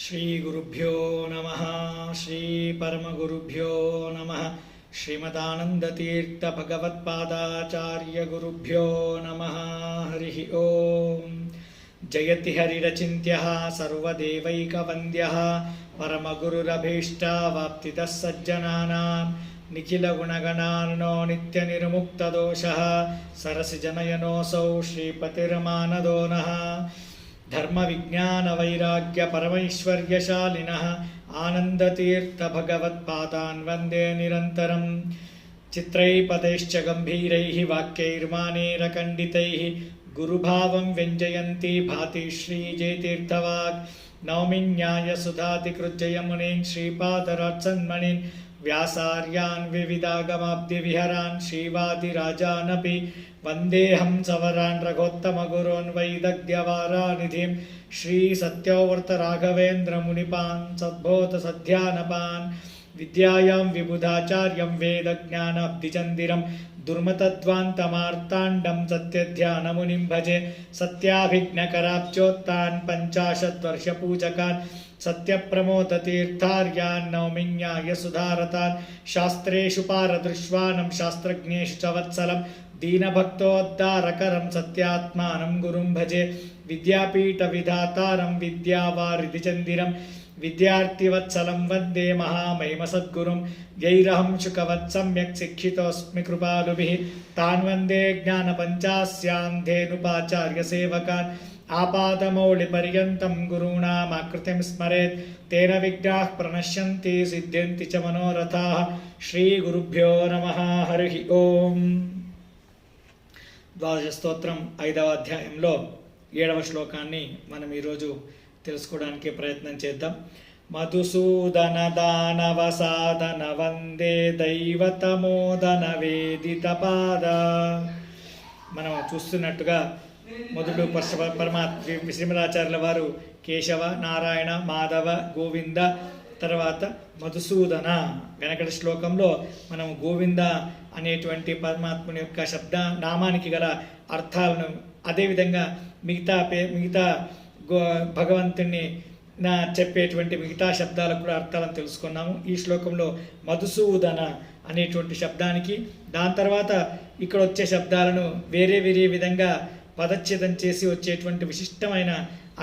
శ్రీ గురుభ్యో నమః. శ్రీ పరమగురుభ్యో నమః. శ్రీమదానందతీర్థ భగవత్పాదాచార్య గురుభ్యో నమః. హరి ఓం. జయతి హరిరచింత్యః సర్వదేవైకవంద్యః పరమగురురభీష్టావాప్తితః సజ్జనానాం నిఖిలగుణగణార్ణో నిత్యనిర్ముక్తదోషః సరసిజనయనోऽసౌ శ్రీపతిర్మానదో నః. ధర్మ విజ్ఞాన వైరాగ్య పరమైశ్వర్యశాలినః ఆనందతీర్థ భగవత్పాదాన్ వందే నిరంతరం. చిత్రైపదైశ్చ గంభీరైః వాక్యైర్మానేరఖండితైః గురుభావం వ్యంజయంతి భాతి శ్రీజయతీర్థవాగ్. నౌమి న్యాయసుధాతికృజ్జయమునీన్ శ్రీపాదరాత్సన్మణీన్ వ్యాసార్యాన్ వివిధాగమాబ్ధివిహరాన్ శ్రీవాదిరాజానపి వందేహం సవరాన్ రఘోత్తమగురోన్ వైదగ్ధ్యవారానిధిం శ్రీసత్యవర్తరాఘవేంద్రమునిపాన్ సద్బోధసధ్యానపాన్. విద్యాయాం విబుధాచార్యం వేదజ్ఞానాబ్ధిచందిరం దుర్మతధ్వాంతమార్తాండం సత్యధ్యానమునిం భజే. సత్యాభిజ్ఞకరాబ్జోత్తాన్ పంచాశద్వర్షపూజకాన్ సత్యప్రమోదతీర్థార్యాన్ నౌమి న్యాయసుధారతాన్. శాస్త్రేషు పారదృశ్వానం శాస్త్రజ్ఞేషు చ వత్సలం దీనభక్తోద్ధారకరం సత్యాత్మానం గురుం భజే. విద్యాపీఠ విధాతారం విద్యావారిధిచందిరం విద్యార్థివత్సలం వందే మహామహిమ సద్గురుం. యైరహం శుకవత్ సమ్యక్ శిక్షితోస్మి కృపాలుభిః తాన్ వందే జ్ఞానపంచాస్యాం సేవకాన్. ఆపాదమౌళిపర్యంతం గురూణామాకృతిం స్మరేత్ తేన విఘ్నాః ప్రణశ్యంతి సిద్ధ్యంతి చ మనోరథాః. శ్రీ గురుభ్యో నమః. హరి ఓం. ద్వాదశ స్తోత్రం 5వ అధ్యాయంలో 7వ శ్లోకాన్ని మనం ఈరోజు తెలుసుకోవడానికి ప్రయత్నం చేద్దాం. మధుసూదన దానవ సాధన వందే దైవతమోదన వేదిత పాద. మనం చూస్తున్నట్టుగా మొదలు శ్రీమదాచార్యుల వారు కేశవ, నారాయణ, మాధవ, గోవింద, తర్వాత మధుసూదన. వెనకటి శ్లోకంలో మనం గోవింద అనేటువంటి పరమాత్ముని యొక్క శబ్ద నామానికి గల అర్థాలను, అదేవిధంగా మిగతా భగవంతుని చెప్పేటువంటి మిగతా శబ్దాలకు కూడా అర్థాలను తెలుసుకున్నాము. ఈ శ్లోకంలో మధుసూదన అనేటువంటి శబ్దానికి, దాని తర్వాత ఇక్కడ వచ్చే శబ్దాలను వేరే విధంగా పదచ్ఛేదం చేసి వచ్చేటువంటి విశిష్టమైన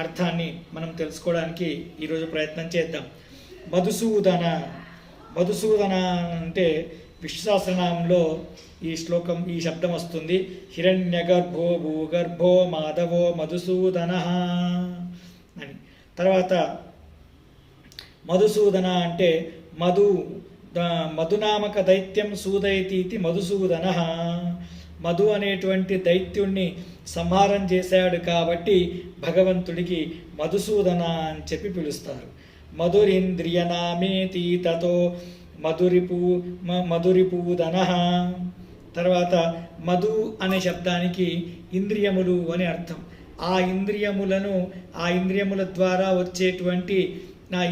అర్థాన్ని మనం తెలుసుకోవడానికి ఈరోజు ప్రయత్నం చేద్దాం. మధుసూదన అంటే విష్ణు సహస్రనామంలో ఈ శబ్దం వస్తుంది. హిరణ్యగర్భో భూగర్భో మాధవో మధుసూదన అని. తర్వాత మధుసూదన అంటే మధునామక దైత్యం సూదయతీతి మధుసూదన. మధు అనేటువంటి దైత్యుణ్ణి సంహారం చేశాడు కాబట్టి భగవంతుడికి మధుసూదన అని చెప్పి పిలుస్తారు. మధురింద్రియనామేతి తతో మధురిపూదన. తర్వాత మధు అనే శబ్దానికి ఇంద్రియములు అని అర్థం. ఆ ఇంద్రియముల ద్వారా వచ్చేటువంటి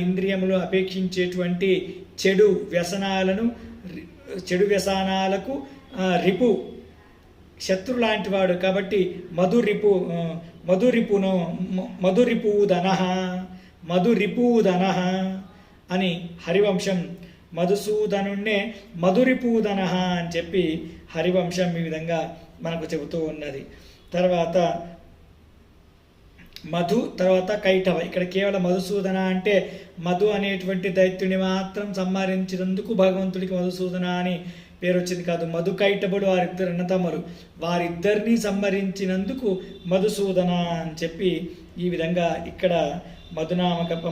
ఇంద్రియములు అపేక్షించేటువంటి చెడు వ్యసనాలకు రిపు, శత్రు లాంటి వాడు కాబట్టి మధురిపూదన అని హరివంశం మధుసూదనుణ్ణే మధురిపూదన అని చెప్పి హరివంశం ఈ విధంగా మనకు చెబుతూ ఉన్నది. తర్వాత కైటవ. ఇక్కడ కేవలం మధుసూదన అంటే మధు అనేటువంటి దైత్యుని మాత్రం సంహరించినందుకు భగవంతుడికి మధుసూదన అని పేరు వచ్చింది కాదు. మధు కైటబుడు వారిద్దరు అన్నతమ్ములు, వారిద్దరిని సంహరించినందుకు మధుసూదన అని చెప్పి ఈ విధంగా ఇక్కడ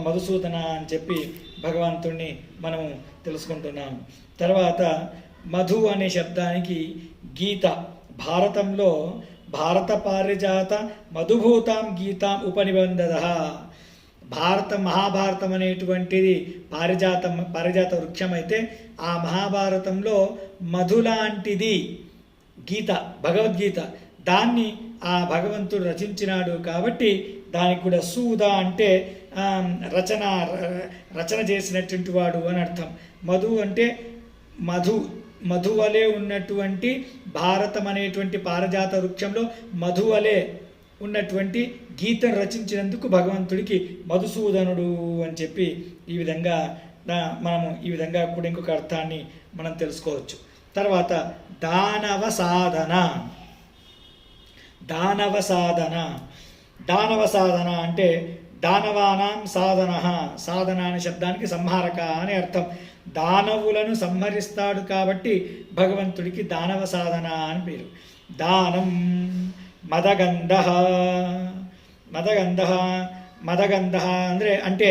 మధుసూదన అని చెప్పి భగవంతుణ్ణి మనము తెలుసుకుంటున్నాము. తర్వాత మధు అనే శబ్దానికి గీత. భారతంలో భారత పారిజాత మధుభూతాం గీతాం ఉపనిబంధద. మహాభారతం అనేటువంటిది పారిజాత వృక్షం అయితే, ఆ మహాభారతంలో మధు లాంటిది గీత, భగవద్గీత. దాన్ని ఆ భగవంతుడు రచించినాడు కాబట్టి దానికి కూడా సూద అంటే రచన చేసినటువంటి వాడు అని అర్థం. మధు అంటే మధువలే ఉన్నటువంటి భారతం అనేటువంటి పారిజాత వృక్షంలో మధువలే ఉన్నటువంటి గీతను రచించినందుకు భగవంతుడికి మధుసూదనుడు అని చెప్పి ఈ విధంగా మనము ఈ విధంగా కూడా ఇంకొక అర్థాన్ని మనం తెలుసుకోవచ్చు. తర్వాత దానవ సాధన. దానవ సాధన, దానవ సాధన అంటే దానవానాం సాధన. సాధన అనే శబ్దానికి సంహారక అని అర్థం. దానవులను సంహరిస్తాడు కాబట్టి భగవంతుడికి దానవ సాధన అని పేరు. దానం మదగంధ. మదగంధ మదగంధ అంటే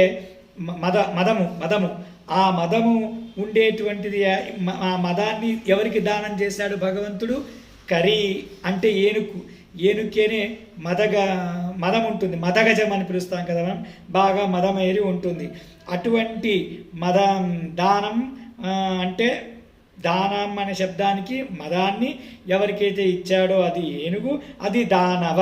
మదము. ఆ మదము ఉండేటువంటిది. ఆ మదాన్ని ఎవరికి దానం చేశాడు భగవంతుడు? కరి అంటే ఏనుగు. ఏనుకేనే మదం ఉంటుంది. మదగజం అని పిలుస్తాం కదా మనం. బాగా మదమేరి ఉంటుంది. అటువంటి దానం అంటే దానం అనే శబ్దానికి మదాన్ని ఎవరికైతే ఇచ్చాడో అది ఏనుగు, అది దానవ.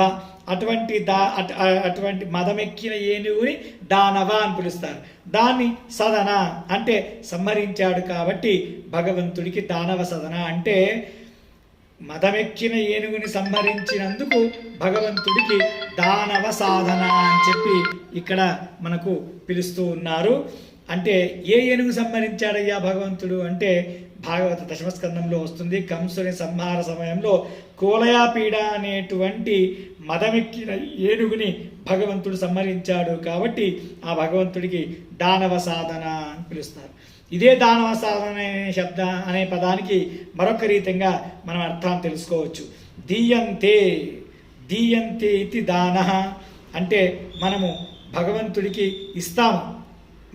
అటువంటి మదమెక్కిన ఏనుగుని దానవ అని పిలుస్తారు. దాన్ని సదన అంటే సంహరించాడు కాబట్టి భగవంతుడికి దానవ సదన అంటే మదమెక్కిన ఏనుగుని సంహరించినందుకు భగవంతుడికి దానవ సాధన అని చెప్పి ఇక్కడ మనకు పిలుస్తూ ఉన్నారు. అంటే ఏ ఏనుగు సంహరించాడయ్యా భగవంతుడు అంటే భాగవత దశమస్కందంలో వస్తుంది. కంసుని సంహార సమయంలో కోలయాపీడ అనేటువంటి మదమెక్కిన ఏనుగుని భగవంతుడు సంహరించాడు కాబట్టి ఆ భగవంతుడికి దానవ సాధన అని పిలుస్తారు. ఇదే దానవ సాధన అనే పదానికి మరొక రీతంగా మనం అర్థాన్ని తెలుసుకోవచ్చు. దీయంతే. దీయంతే ఇది దాన అంటే మనము భగవంతుడికి ఇస్తాము.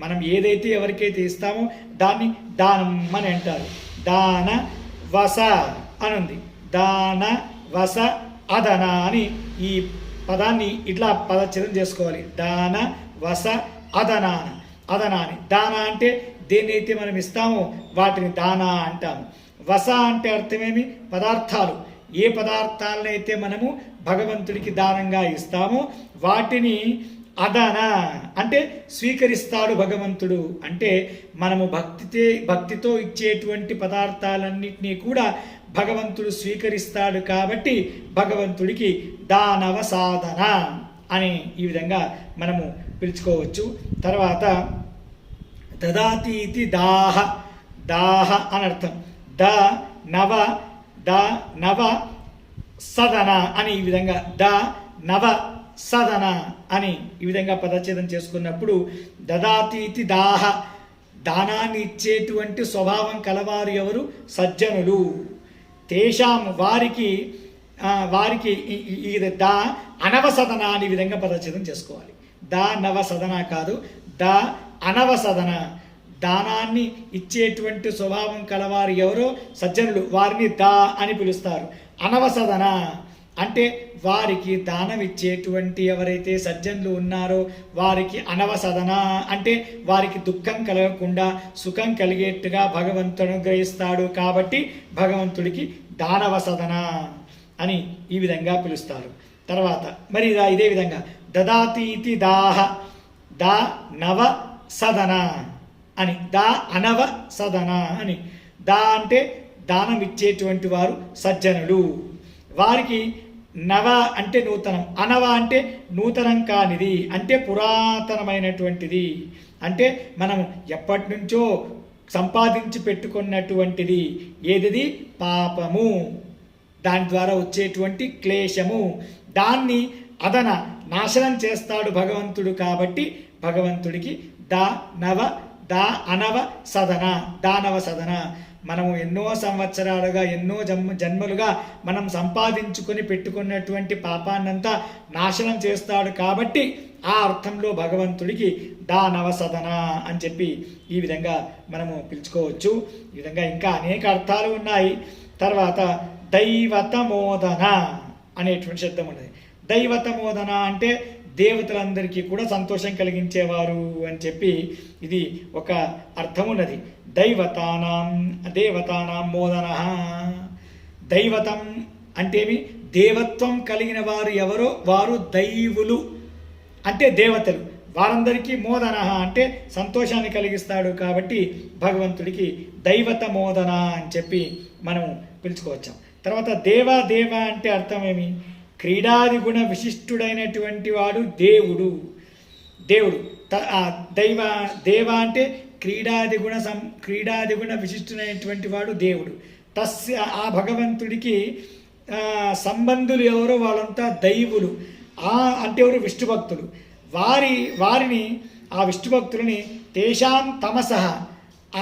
మనం ఏదైతే ఎవరికైతే ఇస్తామో దాన్ని దానం అని అంటారు. దాన వస అనుంది. దాన వస అదన అని ఈ పదాన్ని ఇట్లా పదచ్ఛేదం చేసుకోవాలి. దాన వస అదన. అదనాని దాన అంటే దేన్నైతే మనం ఇస్తామో వాటిని దాన అంటాము. వస అంటే అర్థమేమి? పదార్థాలు. ఏ పదార్థాలనైతే మనము భగవంతుడికి దానంగా ఇస్తామో వాటిని అదన అంటే స్వీకరిస్తాడు భగవంతుడు. అంటే మనము భక్తితో ఇచ్చేటువంటి పదార్థాలన్నింటినీ కూడా భగవంతుడు స్వీకరిస్తాడు కాబట్టి భగవంతుడికి దానవ సాధన అని ఈ విధంగా మనము పిలుచుకోవచ్చు. తర్వాత దదాతి ఇది దాహ. దాహ అని అర్థం. నవ సదన అని ఈ విధంగా నవ సదన అని ఈ విధంగా పదచ్ఛేదం చేసుకున్నప్పుడు దదాతీతి దాహ దానాన్ని ఇచ్చేటువంటి స్వభావం కలవారు ఎవరు? సజ్జనులు. తేషాం వారికి దా అనవసదన అని విధంగా పదచ్ఛేదం చేసుకోవాలి. దా నవసదన కాదు, దా అనవసదన. దానాన్ని ఇచ్చేటువంటి స్వభావం కలవారు ఎవరో సజ్జనులు, వారిని దా అని పిలుస్తారు. అనవసదన అంటే వారికి దానం ఇచ్చేటువంటి ఎవరైతే సజ్జనులు ఉన్నారో వారికి అనవసదన అంటే వారికి దుఃఖం కలగకుండా సుఖం కలిగేట్టుగా భగవంతుడు అనుగ్రహిస్తాడు కాబట్టి భగవంతుడికి దానవసదన అని ఈ విధంగా పిలుస్తారు. తర్వాత మరి ఇదే విధంగా దదాతీతి దాహ దా నవ సదన అని, దా అనవ సదన అని. దా అంటే దానం ఇచ్చేటువంటి వారు సజ్జనులు, వారికి నవ అంటే నూతనం, అనవ అంటే నూతనం కానిది అంటే పురాతనమైనటువంటిది, అంటే మనం ఎప్పటి నుంచో సంపాదించి పెట్టుకున్నటువంటిది ఏది? పాపము, దాని ద్వారా వచ్చేటువంటి క్లేశము, దాన్ని అదన నాశనం చేస్తాడు భగవంతుడు కాబట్టి భగవంతుడికి దా నవ దా అనవ సదన, దానవ సదన. మనము ఎన్నో సంవత్సరాలుగా ఎన్నో జన్మలుగా మనం సంపాదించుకొని పెట్టుకున్నటువంటి పాపాన్నంతా నాశనం చేస్తాడు కాబట్టి ఆ అర్థంలో భగవంతుడికి దానవ సదన అని చెప్పి ఈ విధంగా మనము పిలుచుకోవచ్చు. ఈ విధంగా ఇంకా అనేక అర్థాలు ఉన్నాయి. తర్వాత దైవతమోదన అనేటువంటి శబ్దం ఉన్నది. దైవతమోదన అంటే దేవతలందరికీ కూడా సంతోషం కలిగించేవారు అని చెప్పి ఇది ఒక అర్థం ఉన్నది. దేవతానాం మోదన. దైవతం అంటేమి? దేవత్వం కలిగిన వారు ఎవరో వారు దైవులు అంటే దేవతలు, వారందరికీ మోదన అంటే సంతోషాన్ని కలిగిస్తాడు కాబట్టి భగవంతుడికి దైవత మోదన అని చెప్పి మనం పిలుచుకోవచ్చాం. తర్వాత దేవ అంటే అర్థమేమి? క్రీడాది గుణ విశిష్టుడైనటువంటి వాడు దేవుడు. దేవుడు దేవ అంటే క్రీడాది గుణ విశిష్టుడైనటువంటి వాడు దేవుడు. తస్య ఆ భగవంతుడికి సంబంధులు ఎవరో వాళ్ళంతా దైవులు. అంటే ఎవరు? విష్ణు భక్తులు. వారిని ఆ విష్ణు భక్తులని తేషాం తమసః,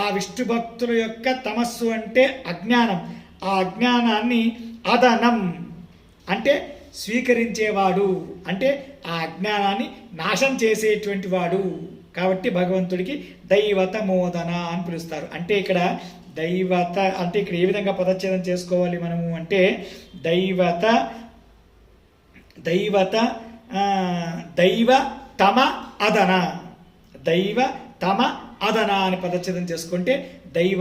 ఆ విష్ణు భక్తుల యొక్క తమస్సు అంటే అజ్ఞానం, ఆ అజ్ఞానాన్ని అదనం అంటే స్వీకరించేవాడు, అంటే ఆ అజ్ఞానాన్ని నాశనం చేసేటువంటి వాడు. కాబట్టి భగవంతుడికి దైవత మోదన అని పిలుస్తారు. అంటే ఇక్కడ దైవత అంటే ఇక్కడ ఏ విధంగా పదచ్ఛేదం చేసుకోవాలి మనము అంటే దైవ తమ అదన, దైవ తమ అదన అని పదచ్ఛేదం చేసుకుంటే దేవ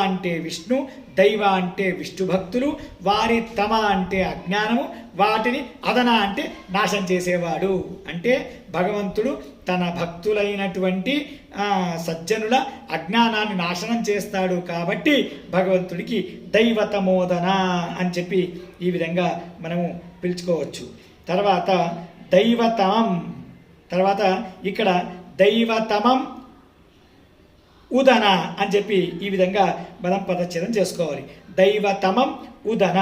అంటే విష్ణు, దైవ అంటే విష్ణు భక్తులు, వారి తమ అంటే అజ్ఞానము, వాటిని అదన అంటే నాశనం చేసేవాడు. అంటే భగవంతుడు తన భక్తులైనటువంటి సజ్జనుల అజ్ఞానాన్ని నాశనం చేస్తాడు. కాబట్టి భగవంతుడికి దైవతమోదన అని చెప్పి ఈ విధంగా మనము పిలుచుకోవచ్చు. తర్వాత దైవతమం, తర్వాత ఇక్కడ దైవతమం ఉదన అని చెప్పి ఈ విధంగా మనం పదచ్ఛేదం చేసుకోవాలి. దైవతమం ఉదన.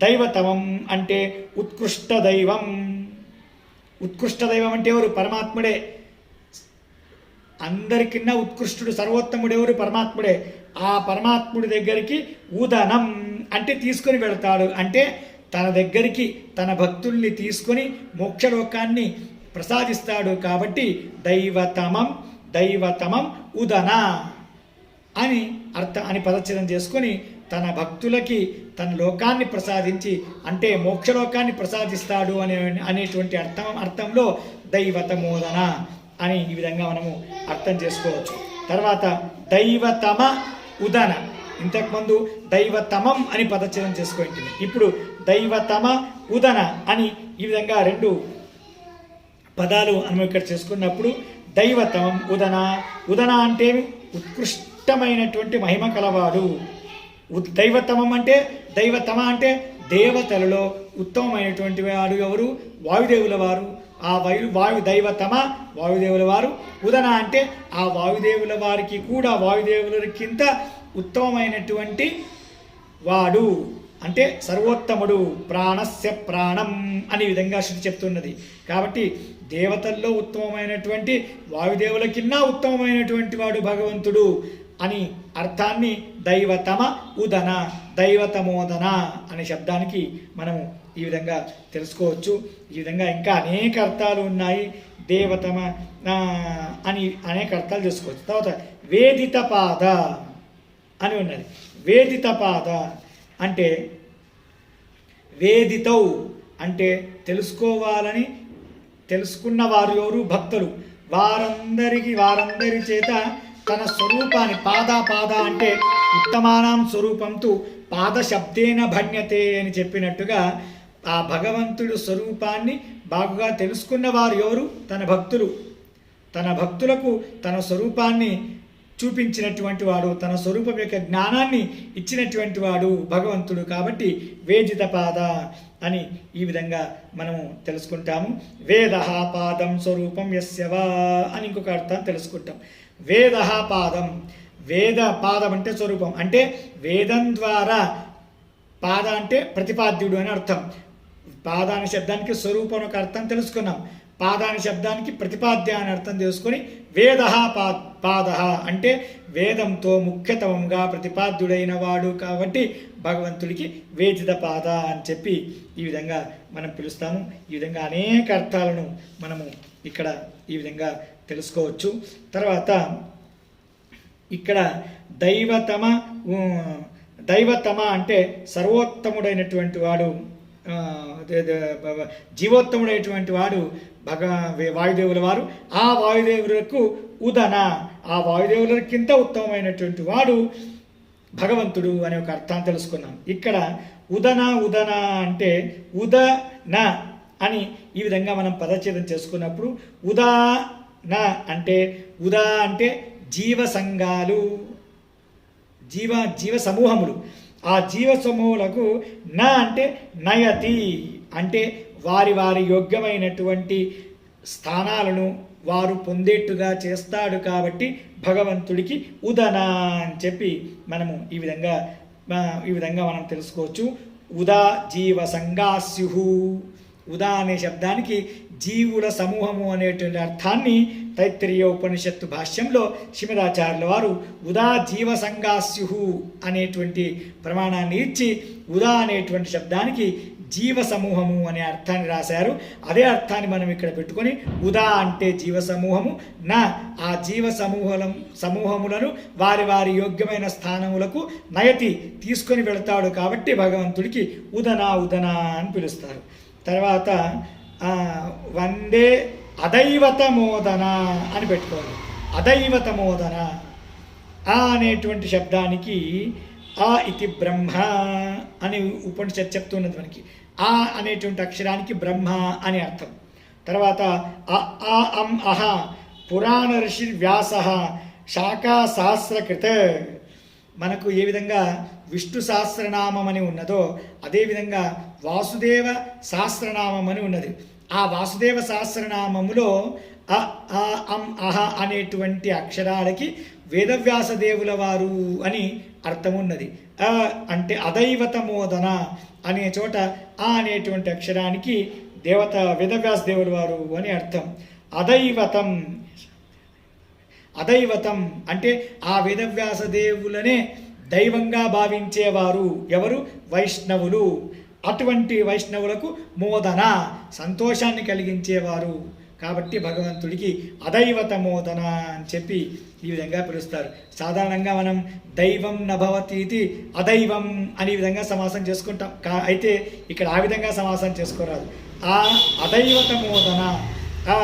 దైవతమం అంటే ఉత్కృష్ట దైవం. ఉత్కృష్ట దైవం అంటే ఎవరు? పరమాత్ముడే. అందరికిన్నా ఉత్కృష్టుడు సర్వోత్తముడు ఎవరు? పరమాత్ముడే. ఆ పరమాత్ముడి దగ్గరికి ఉదనం అంటే తీసుకొని వెళతాడు. అంటే తన దగ్గరికి తన భక్తుల్ని తీసుకొని మోక్షలోకాన్ని ప్రసాదిస్తాడు. కాబట్టి దైవతమం ఉదన అని పదచ్ఛేదం చేసుకొని తన భక్తులకి తన లోకాన్ని ప్రసాదించి అంటే మోక్షలోకాన్ని ప్రసాదిస్తాడు అనేటువంటి అర్థంలో దైవతమోదన అని ఈ విధంగా మనము అర్థం చేసుకోవచ్చు. తర్వాత దైవతమ ఉదన, ఇంతకుముందు దైవతమం అని పదచ్ఛేదం చేసుకోండి. ఇప్పుడు దైవతమ ఉదన అని ఈ విధంగా రెండు పదాలు మనం ఇక్కడ చేసుకున్నప్పుడు దైవతమం ఉదన. ఉదన అంటే ఉత్కృష్టమైనటువంటి మహిమ కలవాడు. దైవతమం అంటే దైవతమ అంటే దేవతలలో ఉత్తమమైనటువంటి వాడు ఎవరు? వాయుదేవుల వారు. ఆ దైవతమ వాయుదేవుల వారు. ఉదన అంటే ఆ వాయుదేవుల వారికి కూడా వాయుదేవులకింత ఉత్తమమైనటువంటి వాడు, అంటే సర్వోత్తముడు, ప్రాణస్య ప్రాణం అనే విధంగా శృతి చెప్తున్నది. కాబట్టి దేవతల్లో ఉత్తమమైనటువంటి వాయుదేవుల కిన్నా ఉత్తమమైనటువంటి వాడు భగవంతుడు అని అర్థాన్ని దైవతమ ఉదన, దైవతమోదన అనే శబ్దానికి మనము ఈ విధంగా తెలుసుకోవచ్చు. ఈ విధంగా ఇంకా అనేక అర్థాలు ఉన్నాయి. దేవతమ అని అనేక అర్థాలు తెలుసుకోవచ్చు. తర్వాత వేదిత పాద అని ఉన్నది. వేదిత పాద అంటే వేదితౌ అంటే తెలుసుకోవాలని తెలుసుకున్న వారు ఎవరు? భక్తులు. వారందరి చేత తన స్వరూపాన్ని పాద అంటే ఉత్తమానాం స్వరూపంతో పాద శబ్దేన భణ్యతే అని చెప్పినట్టుగా ఆ భగవంతుడు స్వరూపాన్ని బాగుగా తెలుసుకున్న వారు ఎవరు? తన భక్తులు. తన భక్తులకు తన స్వరూపాన్ని చూపించినటువంటి వాడు, తన స్వరూపం యొక్క జ్ఞానాన్ని ఇచ్చినటువంటి వాడు భగవంతుడు. కాబట్టి వేదిత పాద అని ఈ విధంగా మనము తెలుసుకుంటాము. వేద పాదం స్వరూపం యస్యవా అని ఇంకొక అర్థం తెలుసుకుంటాం. వేద పాదం, వేద పాదం అంటే స్వరూపం, అంటే వేదం ద్వారా. పాద అంటే ప్రతిపాద్యుడు అని అర్థం. పాదాని శబ్దానికి స్వరూపం ఒక అర్థం తెలుసుకున్నాం. పాదాని శబ్దానికి ప్రతిపాద్య అని అర్థం చేసుకొని వేద పాద అంటే వేదంతో ముఖ్యతమంగా ప్రతిపాద్యుడైన వాడు. కాబట్టి భగవంతుడికి వేదిత పాద అని చెప్పి ఈ విధంగా మనం పిలుస్తాము. ఈ విధంగా అనేక అర్థాలను మనము ఇక్కడ ఈ విధంగా తెలుసుకోవచ్చు. తర్వాత ఇక్కడ దైవతమ అంటే సర్వోత్తముడైనటువంటి వాడు, జీవోత్తముడైనటువంటి వాడు వాయుదేవుల వారు. ఆ వాయుదేవులకు ఉదన, ఆ వాయుదేవులకింత ఉత్తమమైనటువంటి వాడు భగవంతుడు అనే ఒక అర్థాన్ని తెలుసుకున్నాం. ఇక్కడ ఉదన అంటే ఉదన అని ఈ విధంగా మనం పదచ్ఛేదం చేసుకున్నప్పుడు ఉదాన అంటే జీవ సంఘాలు, జీవ సమూహములు. ఆ జీవ సమూహములకు న అంటే నయతి అంటే వారి వారి యోగ్యమైనటువంటి స్థానాలను వారు పొందేట్టుగా చేస్తాడు కాబట్టి భగవంతుడికి ఉదన అని చెప్పి మనము ఈ విధంగా మనం తెలుసుకోవచ్చు. ఉదా జీవ సంగాస్యు. ఉదా అనే శబ్దానికి జీవుల సమూహము అనేటువంటి అర్థాన్ని తైత్తిరీయ ఉపనిషత్తు భాష్యంలో శ్రీమదాచార్యుల వారు ఉదా జీవ సంగాస్యు అనేటువంటి ప్రమాణాన్ని ఇచ్చి ఉదా అనేటువంటి శబ్దానికి జీవ సమూహము అనే అర్థాన్ని రాశారు. అదే అర్థాన్ని మనం ఇక్కడ పెట్టుకొని ఉదా అంటే జీవ సమూహము, నా ఆ జీవ సమూహములను వారి వారి యోగ్యమైన స్థానములకు నయతి తీసుకొని వెళతాడు కాబట్టి భగవంతుడికి ఉదనా ఉదనా అని పిలుస్తారు. తర్వాత వందే అదైవత మోదన అని పెట్టుకోవాలి. అదైవత మోదన అనేటువంటి శబ్దానికి ఆ ఇతి బ్రహ్మ అని ఉపనిషత్తు చెప్తున్నది మనకి. ఆ అనేటువంటి అక్షరానికి బ్రహ్మ అని అర్థం. తర్వాత అ అం అహ పురాణ ఋషి వ్యాస శాఖా సహస్రకృత. మనకు ఏ విధంగా విష్ణు సహస్రనామం అని ఉన్నదో అదేవిధంగా వాసుదేవ సహస్రనామం అని ఉన్నది. ఆ వాసుదేవ సహస్రనామములో అ అం అహ అనేటువంటి అక్షరాలకి వేదవ్యాస దేవుల వారు అని అర్థం ఉన్నది. అంటే అదైవత మోదన అనే చోట ఆ అనేటువంటి అక్షరానికి దేవత వేదవ్యాస దేవుల వారు అని అర్థం. అదైవతం అంటే ఆ వేదవ్యాస దేవులనే దైవంగా భావించేవారు ఎవరు? వైష్ణవులు. అటువంటి వైష్ణవులకు మోదన సంతోషాన్ని కలిగించేవారు కాబట్టి భగవంతుడికి అదైవత మోదన అని చెప్పి ఈ విధంగా పిలుస్తారు. సాధారణంగా మనం దైవం నభవతీతి అదైవం అనే విధంగా సమాసం చేసుకుంటాం. అయితే ఇక్కడ ఆ విధంగా సమాసం చేసుకోరాదు. ఆ అదైవత మోదన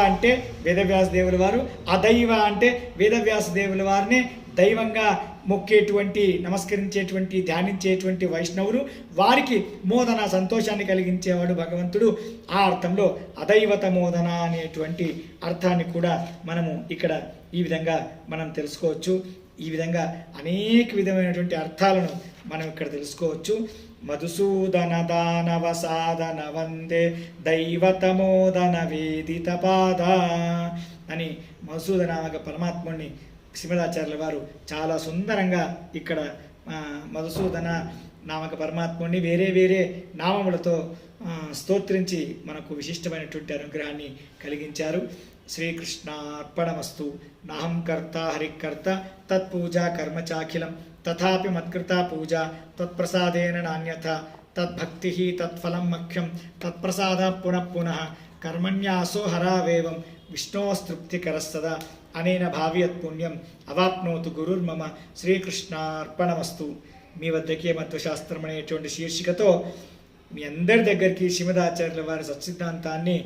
అంటే వేదవ్యాస దేవుల వారు, అదైవ అంటే వేదవ్యాస దేవుల వారిని దైవంగా మొక్కేటువంటి, నమస్కరించేటువంటి, ధ్యానించేటువంటి వైష్ణవులు, వారికి మోదన సంతోషాన్ని కలిగించేవాడు భగవంతుడు. ఆ అర్థంలో అదైవత మోదన అనేటువంటి అర్థాన్ని కూడా మనము ఇక్కడ ఈ విధంగా మనం తెలుసుకోవచ్చు. ఈ విధంగా అనేక విధమైనటువంటి అర్థాలను మనం ఇక్కడ తెలుసుకోవచ్చు. మధుసూదన దానవ సాధన వందే దైవతమోదన వేదిత పాద అని మధుసూదనామక పరమాత్ముడిని శ్రీమదాచార్యుల వారు చాలా సుందరంగా ఇక్కడ మధుసూదన నామక పరమాత్ముడిని వేరే వేరే నామములతో స్తోత్రించి మనకు విశిష్టమైనటువంటి అనుగ్రహాన్ని కలిగించారు. శ్రీకృష్ణార్పణమస్తు. నాహం కర్త హరికర్త తత్పూజా కర్మ చాఖిలం తథాపి మత్కృత పూజ తత్ప్రసాదేన నాణ్యత తద్భక్తి తత్ఫలం మఖ్యం తత్ప్రసాద పునః పునః కర్మణ్యాసో హరావేవం విష్ణోస్తృప్తికరస్తదా అనేన భావ్యత్ పుణ్యం అవాప్నోతు గురుర్మమ. శ్రీకృష్ణార్పణమస్తు. మీ వద్దకే మత్వశాస్త్రం అనేటువంటి శీర్షికతో మీ అందరి దగ్గరికి శ్రీమదాచార్యుల వారి సత్సిద్ధాంతాన్ని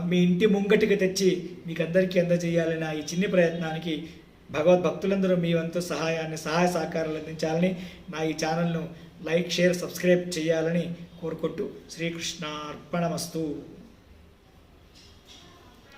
మీ ఇంటి ముంగటికి తెచ్చి మీకు అందరికీ అందజేయాలన్న ఈ చిన్ని ప్రయత్నానికి భగవద్భక్తులందరూ మీ వంతు సహాయ సహకారాలు అందించాలని, నా ఈ ఛానల్ను లైక్, షేర్, సబ్స్క్రైబ్ చేయాలని కోరుకుంటూ శ్రీకృష్ణార్పణమస్తు.